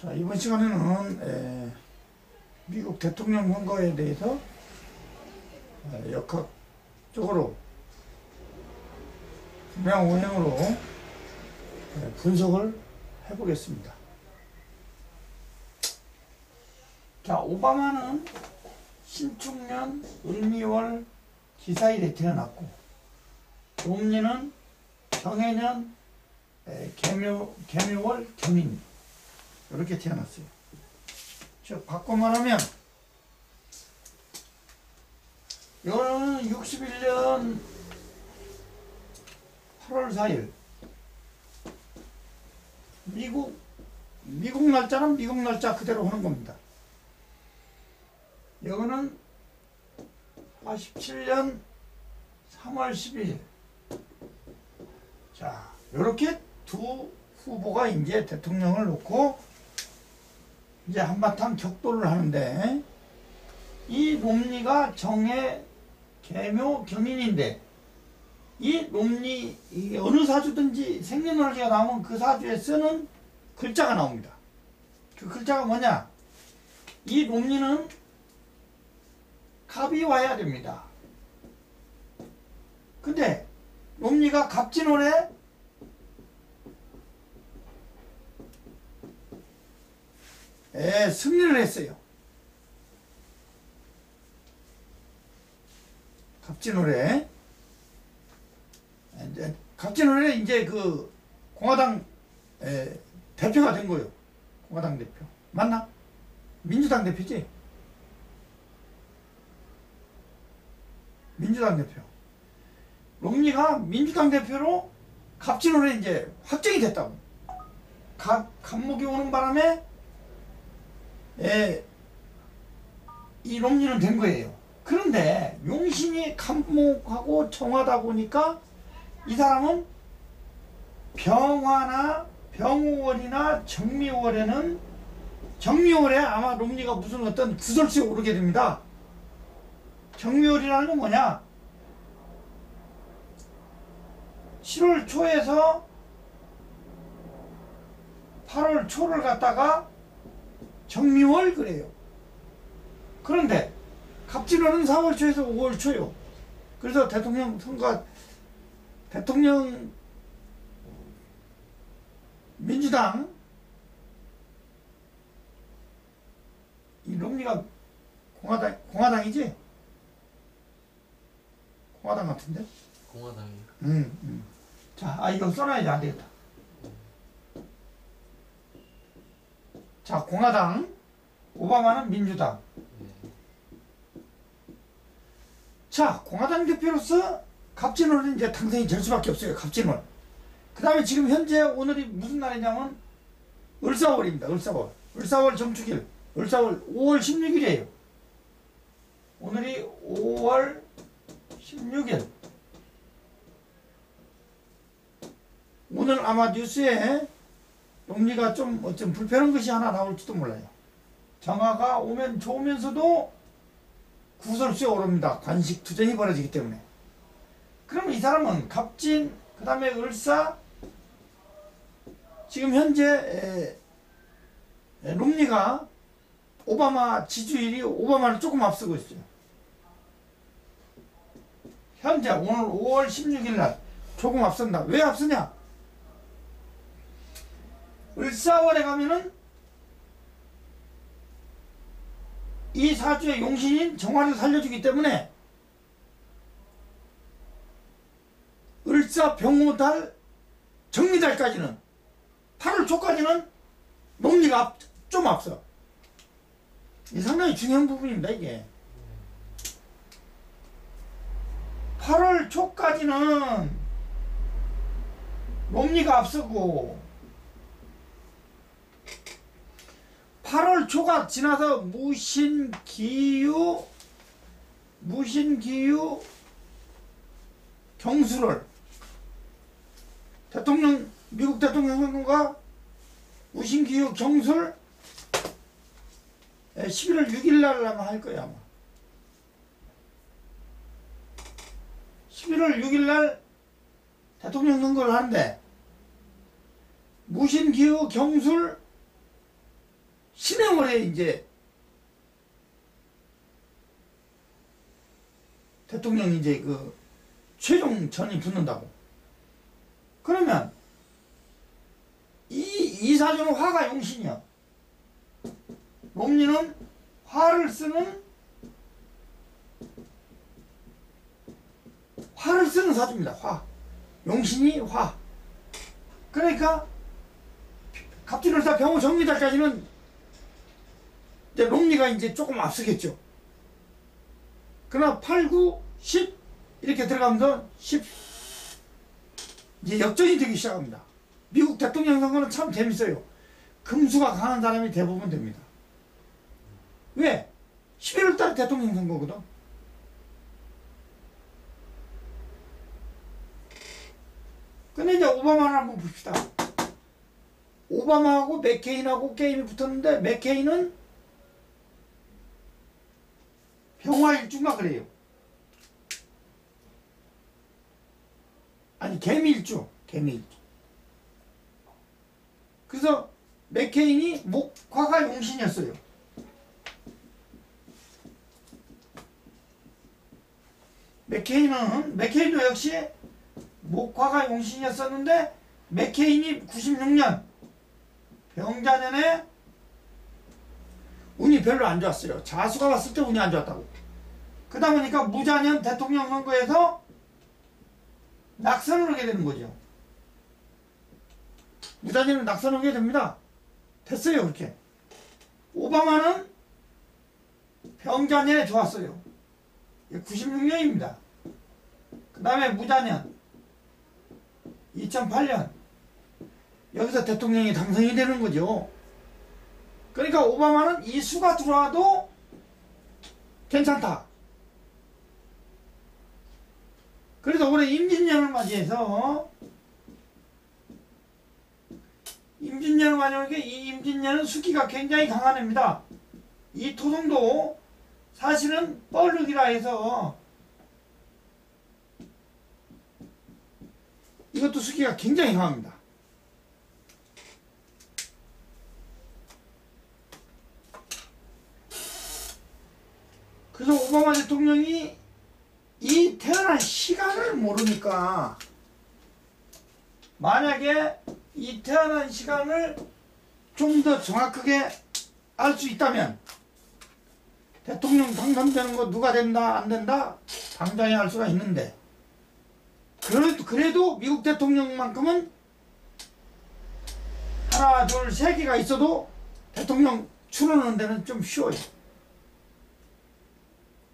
자, 이번 시간에는 미국 대통령 선거에 대해서 역학적으로 분명오행으로 분석을 해보겠습니다. 자, 오바마는 신축년 을미월 기사일에 태어났고, 롬니는 경해년 개묘월 경인, 이렇게 태어났어요. 즉 바꿔 말하면 이거는 61년 8월 4일 미국 날짜는 미국 날짜 그대로 하는 겁니다. 이거는 47년 3월 12일. 자, 이렇게 두 후보가 이제 대통령을 놓고 이제 한바탕 격돌을 하는데, 이 롬니가 정해 개묘 경인인데, 이 롬니, 이게 어느 사주든지 생년월일가 나오면 그 사주에 쓰는 글자가 나옵니다. 그 글자가 뭐냐? 이 롬니는 갑이 와야 됩니다. 근데 롬니가 갑진월에 승리를 했어요. 갑진월에 이제 그 공화당 대표가 된 거예요. 공화당 대표 맞나? 민주당 대표지? 민주당 대표. 롬니가 민주당 대표로 갑진월에 이제 확정이 됐다고. 갑목이 오는 바람에 이 롬니는 된 거예요. 그런데 용신이 갑목하고 정하다 보니까 이 사람은 병화나 병오월이나 정미월에 아마 롬니가 무슨 어떤 구설수에 오르게 됩니다. 정미월이라는 건 뭐냐? 7월 초에서 8월 초를 갖다가 정미월 그래요. 그런데 갑진월은 4월 초에서 5월 초요. 그래서 대통령 민주당 이 롬니가 공화당이지? 공화당 같은데? 공화당이요. 자, 이거 써놔야지 안 되겠다. 자, 공화당, 오바마는 민주당. 자, 공화당 대표로서 갑진월은 이제 당선이 될 수밖에 없어요. 갑진월. 그 다음에 지금 현재 오늘이 무슨 날이냐면 을사월입니다. 을사월 정축일. 을사월 5월 16일이에요. 오늘이 5월 16일. 오늘 아마 뉴스에 롬니가 좀 불편한 것이 하나 나올지도 몰라요. 정화가 오면 좋으면서도 구설수에 오릅니다. 관식 투쟁이 벌어지기 때문에. 그러면 이 사람은 갑진, 그 다음에 을사, 지금 현재 롬니가 오바마 지지율이 오바마를 조금 앞서고 있어요. 현재 오늘 5월 16일 날 조금 앞선다. 왜 앞서냐? 을사월에 가면은 이 사주의 용신인 정화를 살려주기 때문에 을사 병오달 정미달까지는 8월 초까지는 롬니가 좀 앞서. 이 상당히 중요한 부분입니다. 이게 8월 초까지는 롬니가 앞서고 8월 초가 지나서 무신기유 경술을 미국 대통령 선거가 무신기유 경술 11월 6일 날 아마 할 거야. 아마 11월 6일 날 대통령 선거를 하는데 무신기후 경술 신해월에 이제 대통령이 이제 그 최종 전이 붙는다고. 그러면 이 사주는 화가 용신이야. 롬니는 화를 쓰는 사주입니다. 화. 용신이 화. 그러니까 갑진을사 병호 정미달까지는 이제 롬니가 이제 조금 앞서겠죠. 그러나 8, 9, 10 이렇게 들어가면서 10 이제 역전이 되기 시작합니다. 미국 대통령 선거는 참 재밌어요. 금수가 강한 사람이 대부분 됩니다. 왜? 11월 달에 대통령 선거거든. 근데 이제 오바마를 한번 봅시다. 오바마하고 맥케인하고 게임이 붙었는데 맥케인은 병화일주인가 그래요. 아니 개미일주. 그래서 맥케인이 목화가 용신이었어요. 맥케인도 역시 목화가 용신이었었는데 맥케인이 96년 병자년에 운이 별로 안 좋았어요. 자수가 왔을 때 운이 안 좋았다고. 그러다 보니까 무자년 대통령 선거에서 낙선을 하게 되는 거죠. 무자년은 낙선을 하게 됩니다. 됐어요. 그렇게. 오바마는 병자년에 좋았어요. 96년입니다. 그 다음에 무자년 2008년 여기서 대통령이 당선이 되는 거죠. 그러니까 오바마는 이 수가 들어와도 괜찮다. 그래서 올해 임진년을 맞이해서 이 임진년은 수기가 굉장히 강한 해입니다. 이 토성도 사실은 뻘륵이라 해서 이것도 수기가 굉장히 강합니다. 그래서 오바마 대통령이 이 태어난 시간을 모르니까 만약에 이 태어난 시간을 좀 더 정확하게 알 수 있다면 대통령 당선되는 거 누가 된다 안 된다 당장에 알 수가 있는데 그래도 미국 대통령만큼은 하나 둘 세 개가 있어도 대통령 추론하는 데는 좀 쉬워요.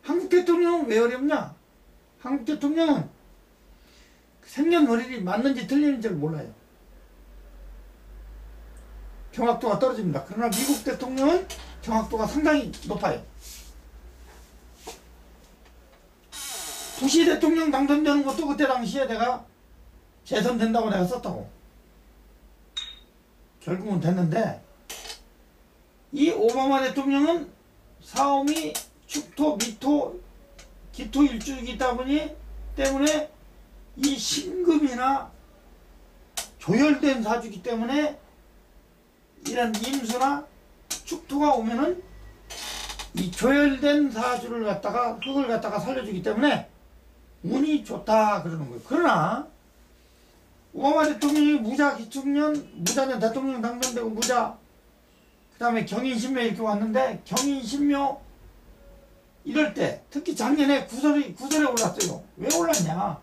한국 대통령은 왜 어렵냐? 한국 대통령은 생년월일이 맞는지 틀리는지를 몰라요. 정확도가 떨어집니다. 그러나 미국 대통령은 정확도가 상당히 높아요. 부시 대통령 당선되는 것도 그때 당시에 내가 재선된다고 내가 썼다고. 결국은 됐는데 이 오바마 대통령은 사오미, 축토, 미토, 기토 일주이기 때문에 이 신금이나 조열된 사주기 때문에 이런 임수나 축토가 오면은 이 조열된 사주를 갖다가 흙을 갖다가 살려주기 때문에 운이 좋다 그러는 거예요. 그러나 오바마 대통령이 무자 기축년 무자년 대통령 당선되고 무자 그 다음에 경인신묘 이렇게 왔는데 경인신묘 이럴 때 특히 작년에 구설에 올랐어요. 왜 올랐냐?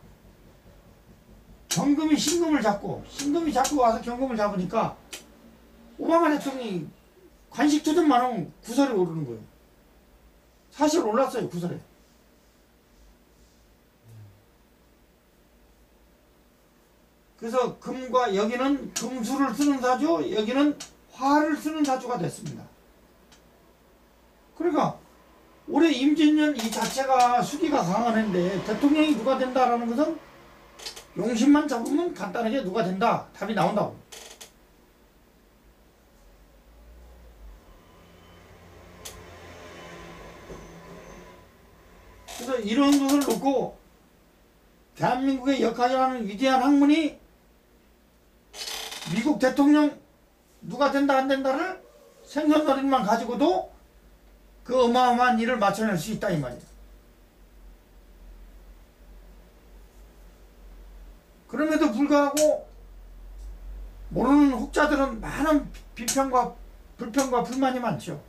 경금이 신금을 잡고 신금이 잡고 와서 경금을 잡으니까 오바마 대통령이 관식 투전만 하면 구설에 오르는 거예요. 사실 올랐어요. 구설에. 그래서 금과 여기는 금수를 쓰는 사주 여기는 화를 쓰는 사주가 됐습니다. 그러니까 올해 임진년 이 자체가 수기가 강한 해인데 대통령이 누가 된다라는 것은 용신만 잡으면 간단하게 누가 된다 답이 나온다고. 그래서 이런 것을 놓고 대한민국의 역할을 하는 위대한 학문이 미국 대통령 누가 된다 안 된다를 생년월일만 가지고도 그 어마어마한 일을 맞춰낼 수 있다 이 말이에요. 그럼에도 불구하고 모르는 혹자들은 많은 비평과 불평과 불만이 많죠.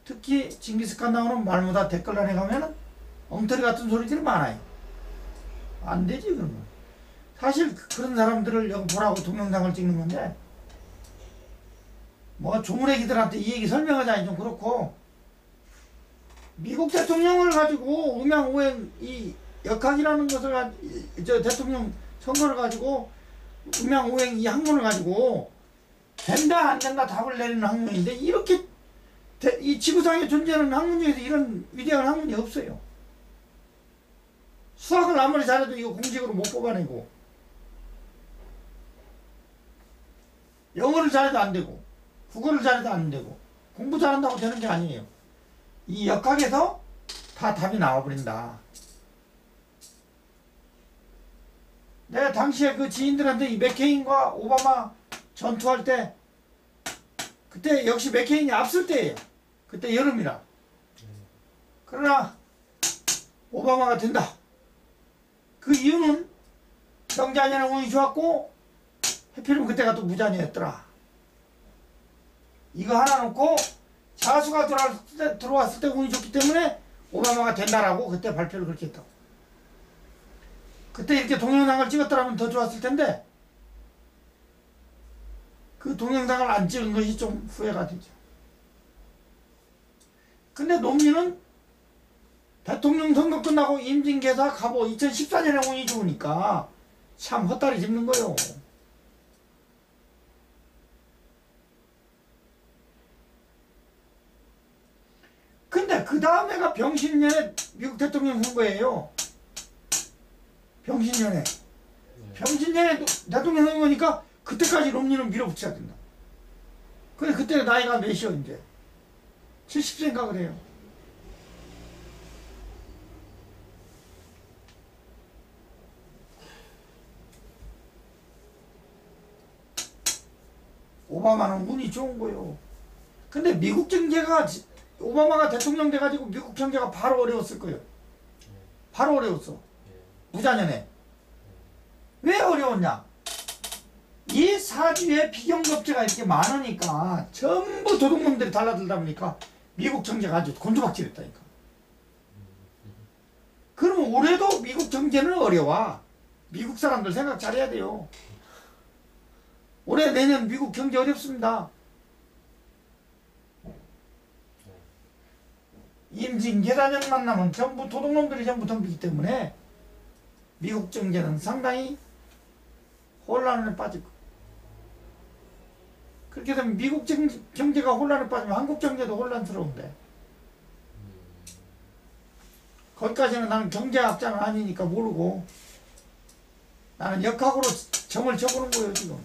특히 징기스칸 나오는 말보다 댓글란에 가면은 엉터리 같은 소리들이 많아요. 안 되지 그러면. 사실 그런 사람들을 여기 보라고 동영상을 찍는 건데 뭐 조문애기들한테 이 얘기 설명하자니 좀 그렇고, 미국 대통령을 가지고 음양오행 이 역학이라는 것을 저 대통령 선거를 가지고 음양오행 이 학문을 가지고 된다 안 된다 답을 내리는 학문인데, 이렇게 이 지구상에 존재하는 학문 중에서 이런 위대한 학문이 없어요. 수학을 아무리 잘해도 이거 공식으로 못 뽑아내고, 영어를 잘해도 안 되고, 국어를 잘해도 안 되고, 공부 잘한다고 되는 게 아니에요. 이 역학에서 다 답이 나와버린다. 내가 당시에 그 지인들한테 이 맥케인과 오바마 전투할 때, 그때 역시 맥케인이 앞설 때예요. 그때 여름이라. 그러나 오바마가 된다. 그 이유는 경제안전에 운이 좋았고 해필이면 그때가 또 무자녀였더라. 이거 하나 놓고 자수가 들어왔을 때 운이 좋기 때문에 오바마가 된다라고 그때 발표를 그렇게 했다고. 그때 이렇게 동영상을 찍었더라면 더 좋았을 텐데 그 동영상을 안 찍은 것이 좀 후회가 되죠. 근데 논리는 대통령 선거 끝나고 임진개사 갑오 2014년에 운이 좋으니까 참 헛다리 짚는 거요. 근데 그 다음에가 병신년에 미국 대통령 선거예요. 병신년에. 병신년에 대통령 선거니까 그때까지 롬니는 밀어붙여야 된다. 근데 그때 나이가 몇이요 이제? 70세인가 그래요. 오바마는 운이 좋은 거요. 근데 미국 경제가 오바마가 대통령 돼가지고 미국 경제가 바로 어려웠을 거예요. 바로 어려웠어. 무자년에. 왜 어려웠냐? 이 사주에 비경급제가 이렇게 많으니까 전부 도둑놈들이 달라들다 보니까 미국 경제가 아주 곤두박질했다니까. 그러면 올해도 미국 경제는 어려워. 미국 사람들 생각 잘해야 돼요. 올해 내년 미국 경제 어렵습니다. 임진 계단년 만나면 전부 도둑놈들이 전부 덤비기 때문에 미국 경제는 상당히 혼란에 빠질 거예요. 그렇게 되면 미국 경제가 혼란에 빠지면 한국 경제도 혼란스러운데, 거기까지는 나는 경제학자는 아니니까 모르고 나는 역학으로 점을 쳐보는 거예요 지금.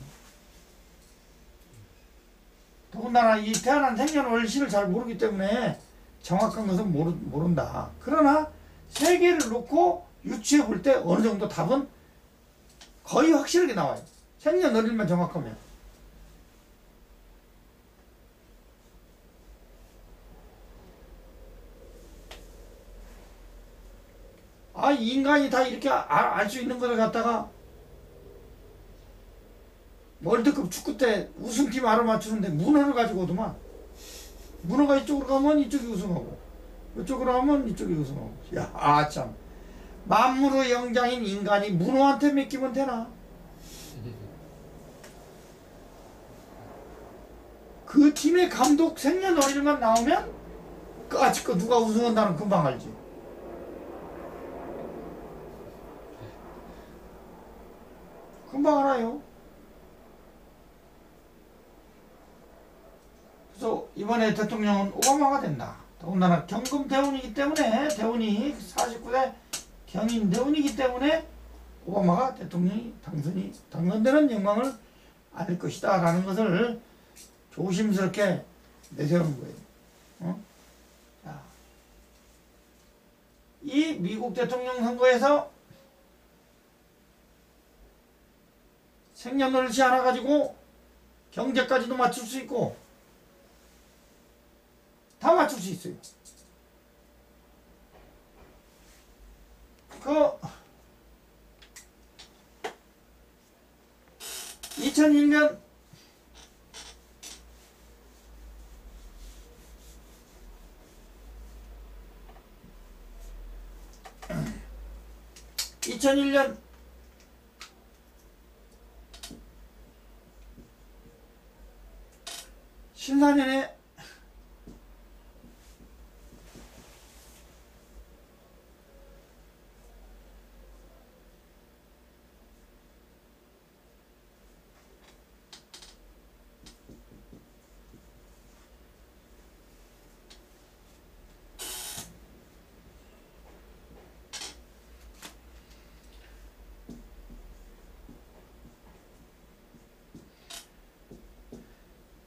더군다나 이 태어난 생년월일을 잘 모르기 때문에 정확한 것은 모른다. 그러나 세 개를 놓고 유추해 볼 때 어느 정도 답은 거의 확실하게 나와요. 생년월일만 정확하면. 아, 인간이 다 이렇게 알 수 있는 것을 갖다가 월드컵 축구 때 우승팀 알아맞추는데 문어를 가지고 오더만. 문어가 이쪽으로 가면 이쪽이 우승하고 이쪽으로 가면 이쪽이 우승하고. 야, 아 참. 만물의 영장인 인간이 문어한테 맡기면 되나? 그 팀의 감독 생년월일만 나오면 까짓 거 누가 우승한다는 금방 알지. 금방 알아요. 그래서 이번에 대통령은 오바마가 된다. 더군다나 경금 대운이기 때문에, 대운이 49대 경인 대운이기 때문에 오바마가 대통령이 당선되는 영광을 안을 것이다 라는 것을 조심스럽게 내세우는 거예요. 어? 자, 이 미국 대통령 선거에서 생년월일치 하나 가지고 경제까지도 맞출 수 있고 다 맞출 수 있어요. 그 2001년 2001년 신사년에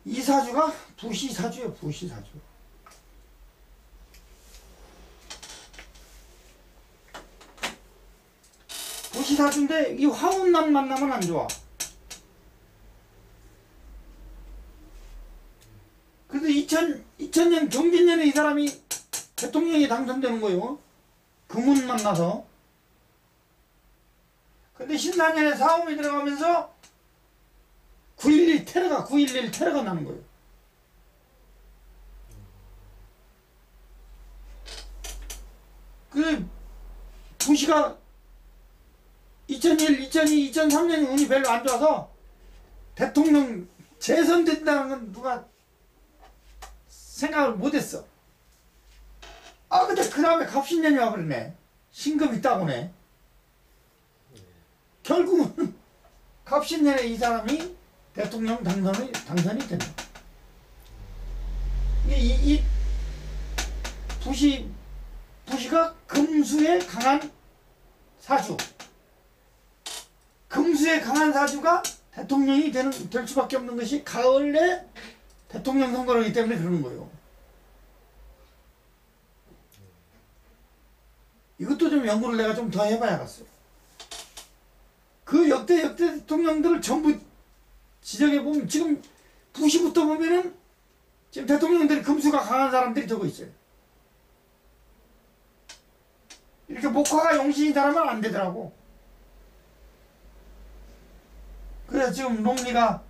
이 사주가 부시사주예요. 부시사주. 부시사주인데 이 화운남 만나면 안 좋아. 그래서 2000년 경진년에 이 사람이 대통령이 당선되는 거예요. 금운 만나서. 근데 신사년에 사움이 들어가면서 9.11 테러가 나는 거예요. 그 부시가 2001, 2002, 2003년 운이 별로 안 좋아서 대통령 재선된다는 건 누가 생각을 못했어. 아 근데 그 다음에 갑신년이 와버리네. 신금이 따고네. 결국은 갑신년에 이 사람이 대통령 당선이 된다. 이 부시가 금수에 강한 사주. 금수에 강한 사주가 대통령이 될 수밖에 없는 것이 가을에 대통령 선거를 하기 때문에 그러는 거예요. 이것도 좀 연구를 내가 좀 더 해봐야겠어요. 그 역대 대통령들을 전부 지적해보면 지금 부시부터 보면은 지금 대통령들이 금수가 강한 사람들이 되고 있어요. 이렇게 목화가 용신이 달하면 안 되더라고. 그래서 지금 롱리가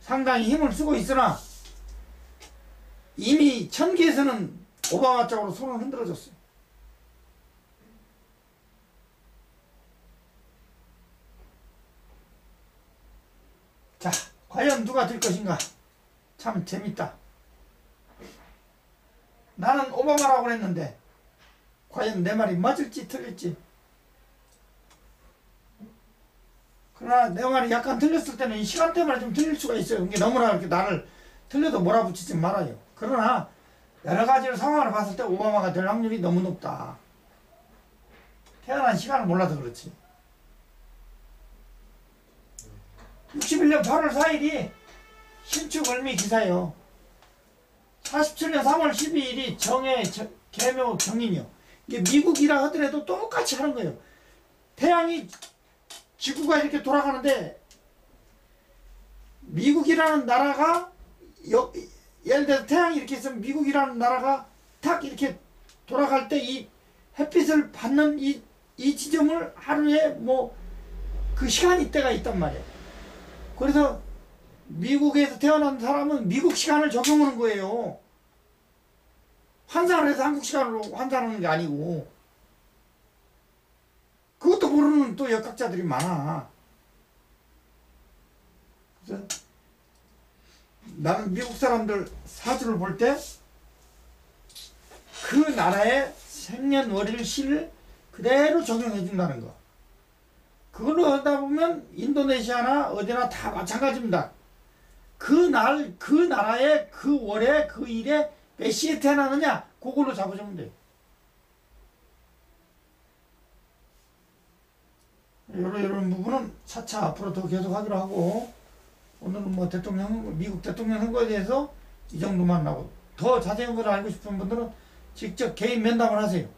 상당히 힘을 쓰고 있으나 이미 천기에서는 오바마 쪽으로 손을 흔들어줬어요. 자, 과연 누가 될 것인가? 참 재밌다. 나는 오바마라고 했는데 과연 내 말이 맞을지 틀릴지. 그러나 내 말이 약간 틀렸을 때는 이 시간대만 좀 틀릴 수가 있어요. 그게 너무나 이렇게 나를 틀려도 몰아붙이지 말아요. 그러나 여러 가지 상황을 봤을 때 오바마가 될 확률이 너무 높다. 태어난 시간을 몰라서 그렇지. 61년 8월 4일이 신축을미 기사예요. 47년 3월 12일이 정해 개묘 경인이요. 이게 미국이라 하더라도 똑같이 하는 거예요. 태양이 지구가 이렇게 돌아가는데 미국이라는 나라가 예를 들어서 태양이 이렇게 있으면 미국이라는 나라가 탁 이렇게 돌아갈 때 이 햇빛을 받는 이 지점을 하루에 뭐 그 시간이 때가 있단 말이에요. 그래서 미국에서 태어난 사람은 미국 시간을 적용하는 거예요. 환산을 해서 한국 시간으로 환산하는 게 아니고. 그것도 모르는 또 역학자들이 많아. 그래서 나는 미국 사람들 사주를 볼 때 그 나라의 생년월일 시를 그대로 적용해 준다는 거. 그걸로 하다 보면 인도네시아나 어디나 다 마찬가지입니다. 그 나라의 그 월에 그 일에 몇 시에 태어나느냐 그걸로 잡아주면 돼요. 이런 부분은 차차 앞으로 더 계속 하기로 하고, 오늘은 뭐 미국 대통령 선거에 대해서 이 정도만 하고, 더 자세한 걸 알고 싶은 분들은 직접 개인 면담을 하세요.